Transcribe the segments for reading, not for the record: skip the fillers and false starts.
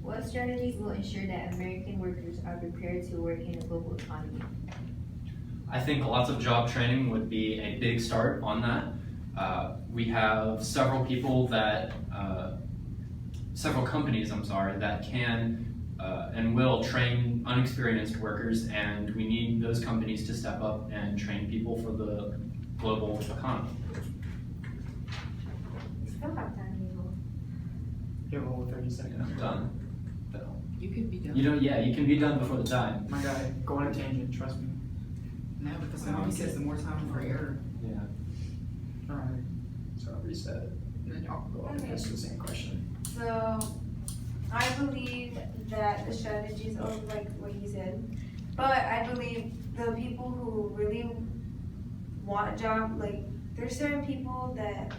What strategies will ensure that American workers are prepared to work in a global economy? I think lots of job training would be a big start on that. We have several companies, that can and will train unexperienced workers, and we need those companies to step up and train people for the global economy. Still have time, Eagle. You have a whole 30 seconds. Done. You could be done. You can be done before the time. My guy, go on a tangent, trust me. No, because the movie says the more time for error. Yeah. Alright, so I'll reset it, and then y'all can go on and ask the same question. So, I believe that the strategies are like what he said, but I believe the people who really want a job, like, there's certain people that,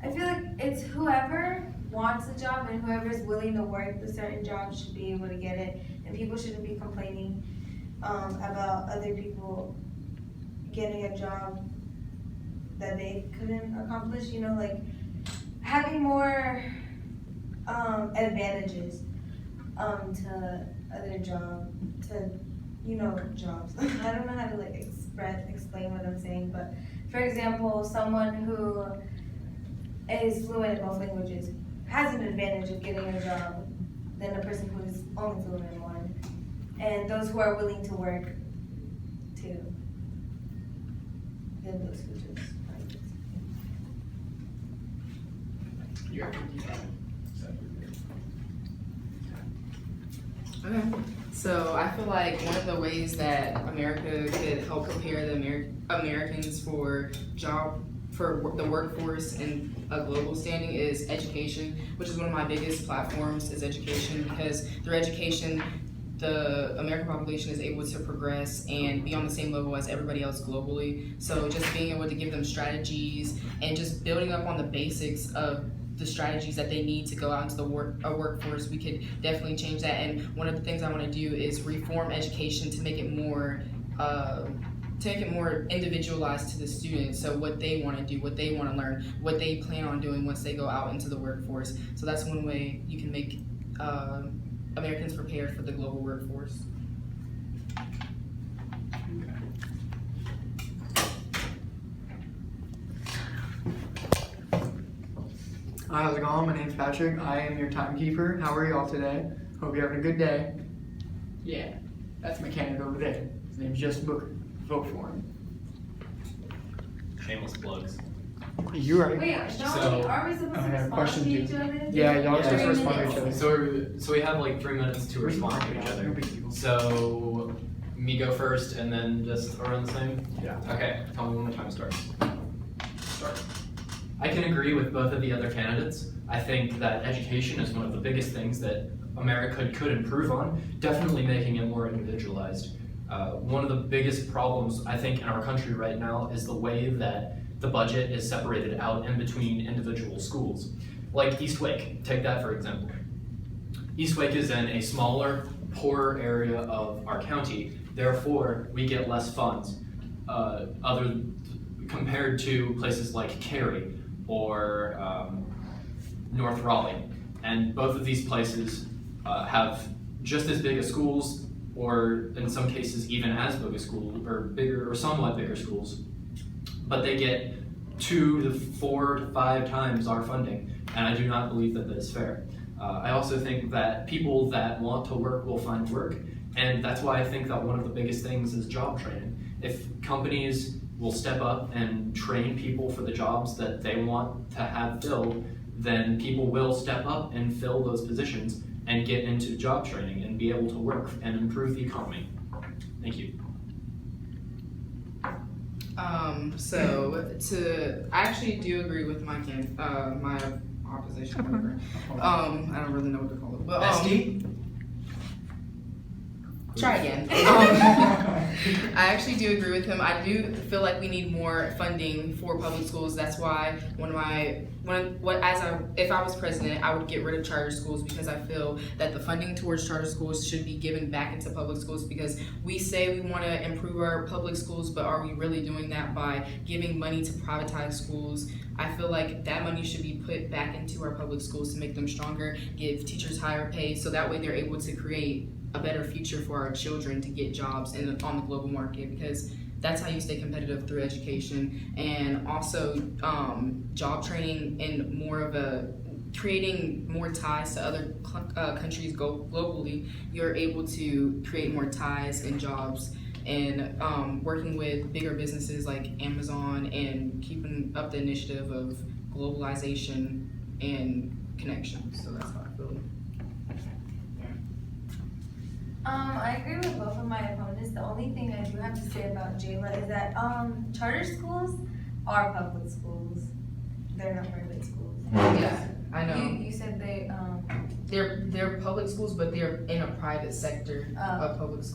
I feel like it's whoever wants a job and whoever is willing to work the certain job should be able to get it, and people shouldn't be complaining about other people getting a job that they couldn't accomplish, you know, like having more advantages to other jobs. I don't know how to like explain what I'm saying, but for example, someone who is fluent in both languages has an advantage of getting a job than a person who is only fluent in one. And those who are willing to work too. Than those who just You have 55 seconds. Okay. So I feel like one of the ways that America could help prepare the Americans for the workforce and a global standing is education, which is one of my biggest platforms is education, because through education, the American population is able to progress and be on the same level as everybody else globally. So just being able to give them strategies and just building up on the basics of the strategies that they need to go out into the workforce, we could definitely change that. And one of the things I want to do is reform education to make it more individualized to the students. So what they want to do, what they want to learn, what they plan on doing once they go out into the workforce. So that's one way you can make Americans prepared for the global workforce. Hi, how's it going? My name's Patrick. I am your timekeeper. How are y'all today? Hope you're having a good day. Yeah, that's my candidate over there. His name's Justin Booker. Vote for him. Shameless plugs. You're right. Wait, are we supposed to I have a respond question to too. each other? Yeah, y'all are supposed to Yeah. respond to each other. So we have like 3 minutes to respond to each No other. big deal. So me go first and then just around the same? Yeah. Okay, tell me when the time starts. Start. I can agree with both of the other candidates. I think that education is one of the biggest things that America could improve on, definitely making it more individualized. One of the biggest problems I think in our country right now is the way that the budget is separated out in between individual schools. Like East Wake, take that for example. East Wake is in a smaller, poorer area of our county, therefore we get less funds compared to places like Cary or North Raleigh. And both of these places have just as big as schools, or in some cases even as big a school, or bigger or somewhat bigger schools, but they get 2 to 4 to 5 times our funding, and I do not believe that that is fair. I also think that people that want to work will find work, and that's why I think that one of the biggest things is job training. If companies will step up and train people for the jobs that they want to have filled, then people will step up and fill those positions and get into job training and be able to work and improve the economy. Thank you. I actually do agree with my opposition, whatever. I don't really know what to call it, but SD? try again. I actually do agree with him. I do feel like we need more funding for public schools. That's why one of my if I was president, I would get rid of charter schools because I feel that the funding towards charter schools should be given back into public schools, because we say we want to improve our public schools, but are we really doing that by giving money to privatized schools? I feel like that money should be put back into our public schools to make them stronger, give teachers higher pay, so that way they're able to create a better future for our children to get jobs on the global market, because that's how you stay competitive through education. And also job training and more of a creating more ties to other countries globally. You're able to create more ties and jobs, and working with bigger businesses like Amazon and keeping up the initiative of globalization and connections. So that's how I feel. I agree with both of my opponents. The only thing I do have to say about Jayla is that charter schools are public schools. They're not private schools. Yeah, I know. You said they They're public schools, but they're in a private sector of public schools.